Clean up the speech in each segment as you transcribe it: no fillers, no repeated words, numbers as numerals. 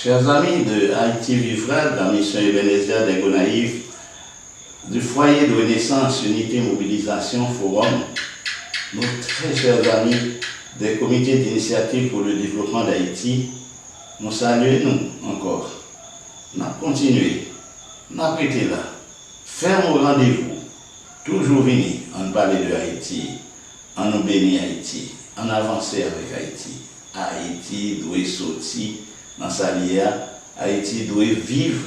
Chers amis de Haïti Vivra, de la mission Ebenezer des Gonaïves, du foyer de Renaissance, Unité, Mobilisation, Forum, nos très chers amis des comités d'initiative pour le développement d'Haïti, nous saluons nous encore. Nous avons continué, nous avons été là, faire nos rendez-vous, toujours venir en parler de Haïti, en nous bénir Haïti, en avancer avec Haïti. Haïti doit sortir dans sa lière, Haïti doit vivre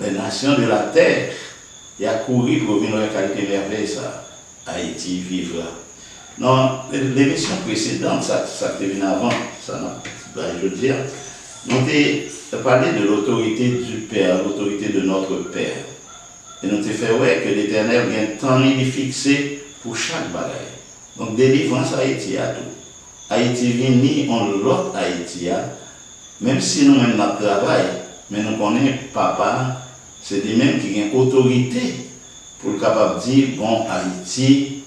les nations de la terre. Il a couru pour venir la qualité merveille ça. Haïti vivra. Non, l'émission précédente, ça qui vient avant, ça je veux dire, nous avons parlé de l'autorité du Père, l'autorité de notre Père. Et nous avons fait ouais que l'Éternel vient tant fixé pour chaque bagaille. Donc délivrance Haïti à tout. Haïti vient ni on l'autre Haïti à, même si nous-mêmes notre travail, mais nous connaissons papa, c'est lui-même qui a autorité pour capable de dire bon Haïti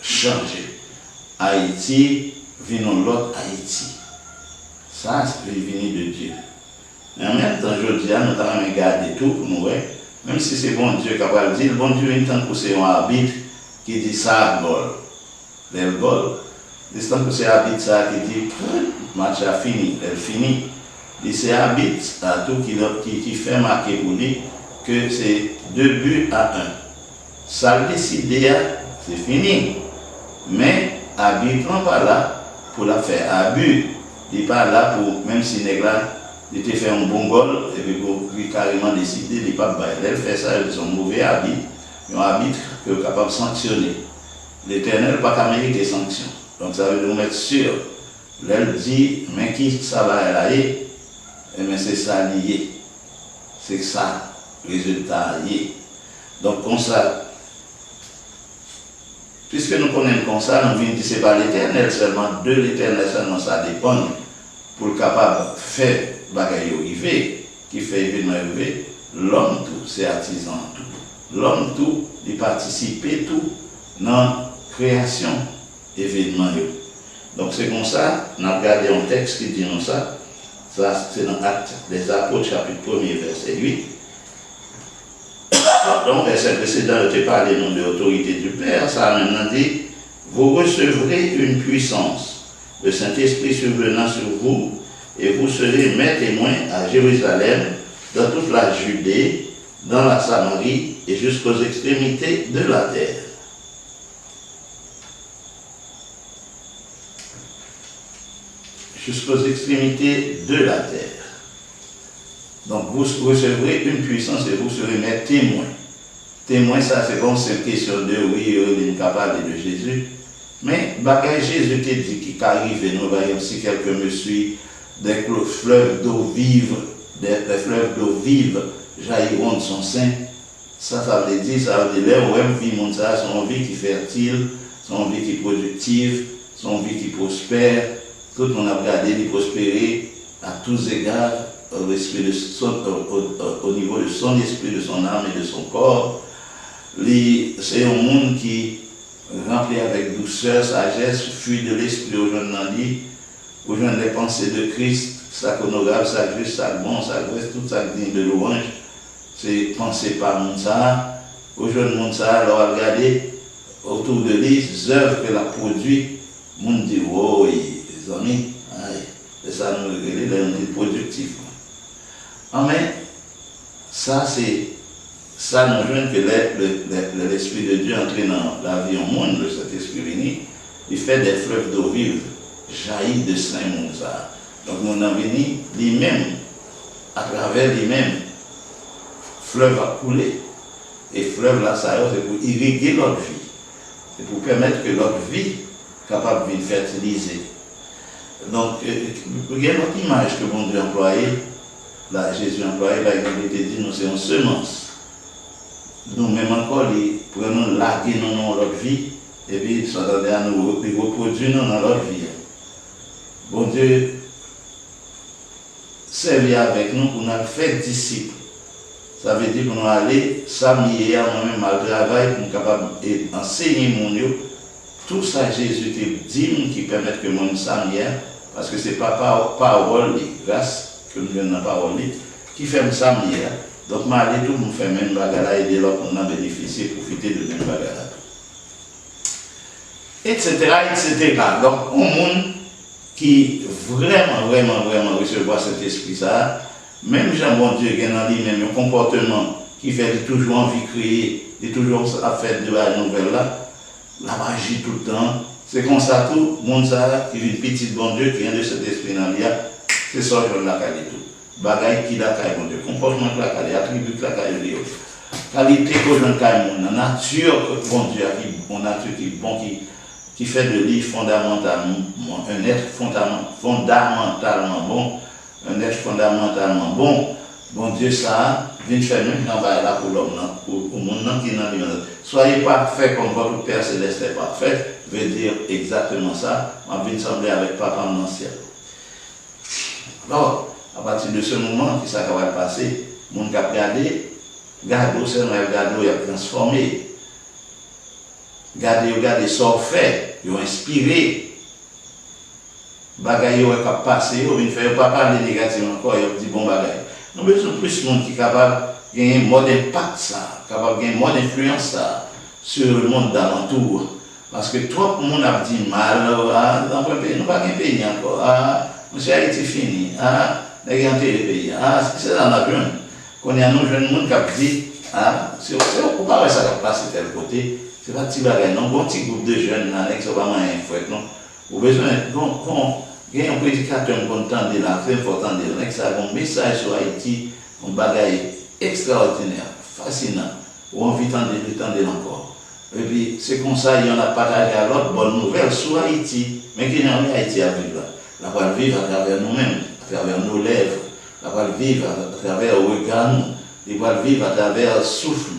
changer. Haïti vient dans l'autre Haïti. Ça, c'est venu de Dieu. Mais en même temps, je dis, nous avons gardé tout pour nous, même si c'est bon Dieu qui a capable de dire, bon Dieu, il temps que c'est un arbitre qui dit ça, bol. Le bol. Il temps que c'est un arbitre ça qui dit, match a fini, elle finit. Et c'est arbitre à tout qui fait marquer pour lui que c'est 2 buts à 1. Ça le décide, c'est fini. Mais arbitre n'est pas là pour la faire. Arbitre n'est pas là pour, même si Négla il te fait un bon goal, et puis pour lui carrément décider, il n'est pas bail. Elle fait ça, ils sont mauvais arbitre. Un arbitre qui est capable de sanctionner. L'Éternel n'a pas qu'à mériter sanction. Donc ça veut nous mettre sûr. Elle dit, mais qui ça va aller? Mais c'est ça lié. C'est ça, résultat lié. Donc comme ça, puisque nous connaissons comme ça, nous venons dire que ce n'est pas l'Éternel seulement, de l'Éternel seulement ça dépend pour le capable de faire bagaille arriver, qui fait événement arriver, l'homme tout, c'est artisan tout. L'homme tout, il participe tout dans la création événement. Donc c'est comme ça, on a regardé un texte qui dit nous ça. Ça, c'est dans Actes des Apôtres, chapitre 1er, verset 8. Donc, verset précédent, je te parle de l'autorité du Père. Ça a maintenant dit, vous recevrez une puissance, le Saint-Esprit survenant sur vous, et vous serez mes témoins à Jérusalem, dans toute la Judée, dans la Samarie et jusqu'aux extrémités de la terre. Jusqu'aux extrémités de la terre. Donc vous recevrez une puissance et vous serez mes témoins. Témoins, ça c'est bon, c'est une question de oui, il est capable de Jésus. Mais bagaille Jésus te dit qu'il arrive, nous voyons si quelqu'un me suit, des fleuves d'eau vive, des fleuves d'eau vive jailliront de son sein. Ça veut dire, là où on vit mon ça, son vie qui est fertile, son vie qui est productive, son vie qui prospère. Tout le monde a regardé, il prospérer à tous égards au niveau de son esprit, de son âme et de son corps. C'est un monde qui rempli avec douceur, sagesse, fuit de l'esprit aux jeunes dit, aux jeunes les pensées de Christ, ça honorable, ça juste, ça bon, ça reste, tout ça digne de louange. C'est pensé par monde ça, aux jeunes monde ça, alors regardez autour de lui, les œuvres qu'elle a produites, le monde dit, oh, les amis, et ça nous regarde, on dit productif. Mais ça, c'est ça nous joint que l'Esprit de Dieu entre dans la vie au monde, le Saint-Esprit venu, il fait des fleuves d'eau vive, jaillit de Saint-Monde. Donc, mon ami, lui-même, à travers lui-même, fleuve a coulé. Et fleuve là, ça c'est pour irriguer notre vie. C'est pour permettre que notre vie capable de fertiliser. Donc, il y a notre image que mon Dieu a employée, là, Jésus a employé, là, il était dit, nous, c'est une semence. Nous-mêmes encore, pour nous larguer dans notre vie, et puis, soit à nous reproduire dans notre vie. Bon Dieu, servir avec nous pour nous faire disciples. Ça veut dire pour nous aller s'améliorer à nous-mêmes à travail, pour nous capables d'enseigner mon Dieu. Tout ça, Jésus te dit qui permet que mon s'améliore, parce que ce n'est pas parole, grâce que nous venons dans la parole, qui fait ça hier. Donc, je vais tout nous faire même bagarre, aider l'autre pour bénéficier, profiter de même bagarre. Etc. Donc, un monde qui vraiment recevoir cet esprit, ça, même Jean bon Dieu qui est dans lui-même un comportement qui fait toujours envie de créer, de toujours à faire de la nouvelle là, la magie tout le temps. C'est comme ça tout, le monde qui vit petit bon Dieu, qui vient de cet esprit dans lui, c'est ça que je la qualité tout. Bagaille qui la caille bon Dieu, comportement que la caille, attribut que la caille Dieu. Qualité que je ne caille mon nature bon Dieu, mon nature qui est bon, qui fait de lui fondamentalement un être fondamentalement bon, un être fondamentalement bon. Bon Dieu, ça vient faire même travail là pour l'homme, pour le monde qui est dans le. Soyez parfait comme votre Père Céleste est parfait, veut dire exactement ça. Je viens sembler avec Papa dans le ciel. Alors, à partir de ce moment, qui ça va passer, le monde qui a regardé, regardez, seulement regardez, il a transformé. Regardez, ça fait, ils ont inspiré. Bagaille, ils ont passé, ils ont fait, pas parler négativement encore, ils ont dit bon bagaille. Nous avons besoin de plus de monde qui est capable de gagner un mode d'impact, capable de gagner un mode d'influence sur le monde d'alentour. Parce que trop de monde a dit mal, dans un pays, nous n'avons pas un pays encore. Monsieur Haïti fini, nous avons le pays. C'est dans la jeune. Quand il y a un jeune monde qui a dit, c'est pas ça qui a passé tel côté. C'est pas petit bagage, non, bon petit groupe de jeunes, qui sont vraiment infouettés, non. Vous avez besoin, il y a un prédicateur qui entend là, très important, qui a un message sur Haïti, un bagage extraordinaire, fascinant, où on vit tendre encore. Et puis, c'est comme ça, il y en a partagé à l'autre bonne nouvelle sur Haïti, mais qui n'a pas Haïti à vivre. La va vivre à travers nous-mêmes, à travers nos lèvres, la va vivre à travers le regard, il va vivre à travers le souffle.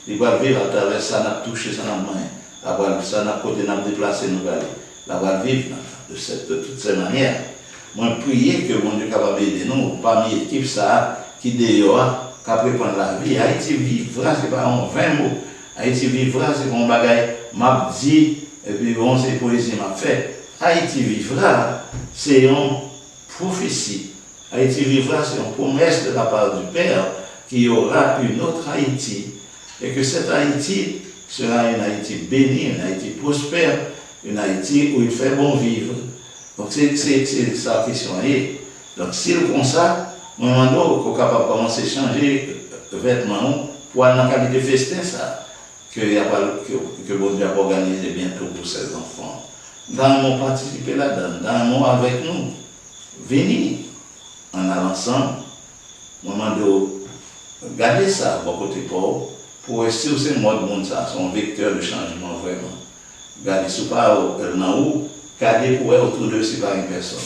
Il va vivre à travers ça, n'a touché, ça n'a main. Ça n'a côté, n'a déplacé nous aller. La va vivre de toutes ces manières. Moi, prier que mon Dieu capable d'aider nous, parmi l'équipe ça, qui dehors, qui prépare la vie. Haïti vivra, c'est pas en 20 mots. Haïti vivra, c'est mon bagage, m'a dit, et puis bon, c'est poésie m'a fait. Haïti vivra, c'est une prophétie. Haïti vivra, c'est une promesse de la part du Père qu'il y aura une autre Haïti. Et que cette Haïti sera une Haïti bénie, une Haïti prospère, une Haïti où il fait bon vivre. Donc c'est ça la question. Donc s'il font ça, nous sommes capables de commencer à changer de vêtements pour aller dans la qualité de festin, ça, que bon Dieu a organisé bientôt pour ses enfants. Dans le monde participer là-dedans, dans le monde avec nous, venir en allant ensemble, nous demandons de garder ça à côté pauvre. Pour rester aussi le mode monde, ça, c'est un vecteur de changement vraiment. Gardez ce pas dans où, gardez pour être autour de c'est pas une personne.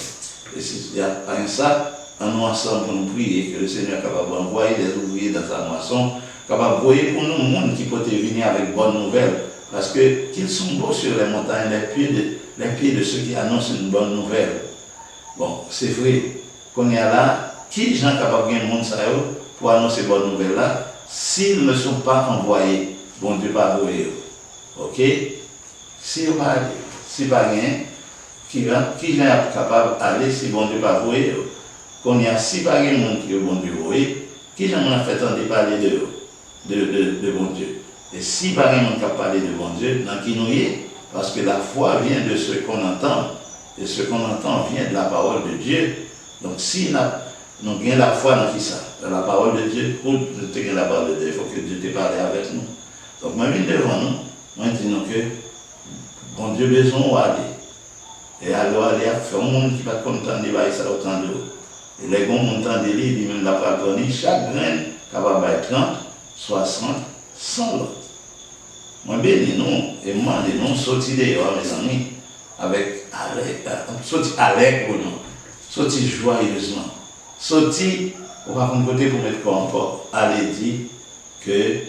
Et s'il n'y a pas un sac, nous ensemble pour nous prier, que le Seigneur est capable d'envoyer des ouvriers dans sa moisson, capable d'envoyer pour nous le monde qui peut venir avec bonnes nouvelles. Parce que qu'ils sont beaux sur les montagnes, les pieds de ceux qui annoncent une bonne nouvelle. Bon, c'est vrai qu'on est là, qui est gens capables de gagner le monde ça pour annoncer une bonne nouvelle là? S'ils ne sont pas envoyés, bon Dieu va envoyer. Ok? Si pas rien, qui est capable d'aller si bon Dieu va envoyer? Qu'on y a si pas rien monde qui est bon Dieu envoyer, qui j'en a fait entendre parler de bon Dieu? Et si pas rien monde qui parler de bon Dieu, dans qui nous est, parce que la foi vient de ce qu'on entend, et ce qu'on entend vient de la parole de Dieu. Donc si nous avons la foi dans qui ça? Dans la parole de Dieu, pour te la parole de Dieu, il faut que Dieu te parle avec nous. Donc, moi, je viens devant nous, moi, je dis que bon Dieu besoin d'aller. Et alors, aller faire un monde qui va content de ça autant de l'eau. Et les gens montant de l'île, ils même la prendre chaque graine capable de 30, 60, 100 l'autre. Moi, bénis nous, et moi, nous sortis dehors, mes amis, avec sortis avec pour nous, sortis joyeusement. Sorti, on va prendre côté pour mettre encore, aller dire que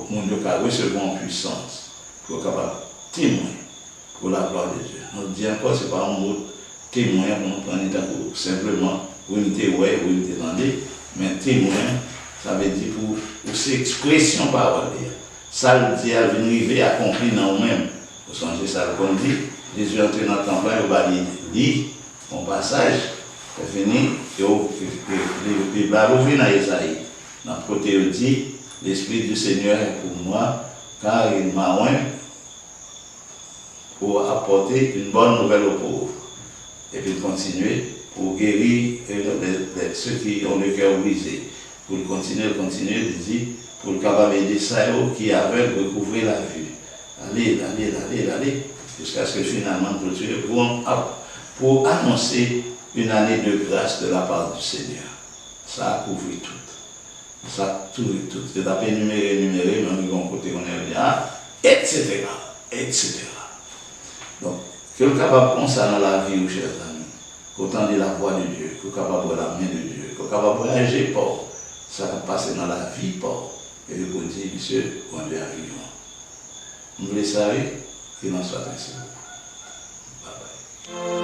mon Dieu a recevoir en puissance pour être capable de témoigner pour la gloire de Dieu. Nous disons encore, ce n'est pas un mot témoin pour nous prendre pour simplement pour une témoin ou une témoin, mais témoin, ça veut dire pour cette expression parole. Ça veut dire à venir accomplir dans nous-mêmes. Vous songez ça comme dit, Jésus est entré dans le temple, il va lire mon passage. C'est fini, il va ouvrir dans Isaïe. Dans le côté, il dit, l'Esprit du Seigneur est pour moi, car il m'a oint pour apporter une bonne nouvelle aux pauvres. Et puis continuer pour guérir ceux qui ont le cœur brisé. Pour continuer, il dit, pour le capable d'aider ça qui aveugle recouvrer la vue. Allez, jusqu'à ce que finalement, pour annoncer une année de grâce de la part du Seigneur. Ça a couvert tout. Ça a tout. C'est à peine énuméré, mais on est côté, on est là, etc. Donc, que le capable comme ça dans la vie, chers amis, qu'autant de la voix de Dieu, que capable de la main de Dieu, que capable de voyager pour, ça va passer dans la vie pour, et le bon Dieu, monsieur, on est arrivé. Vous voulez savoir qu'il en soit ainsi. Bye bye.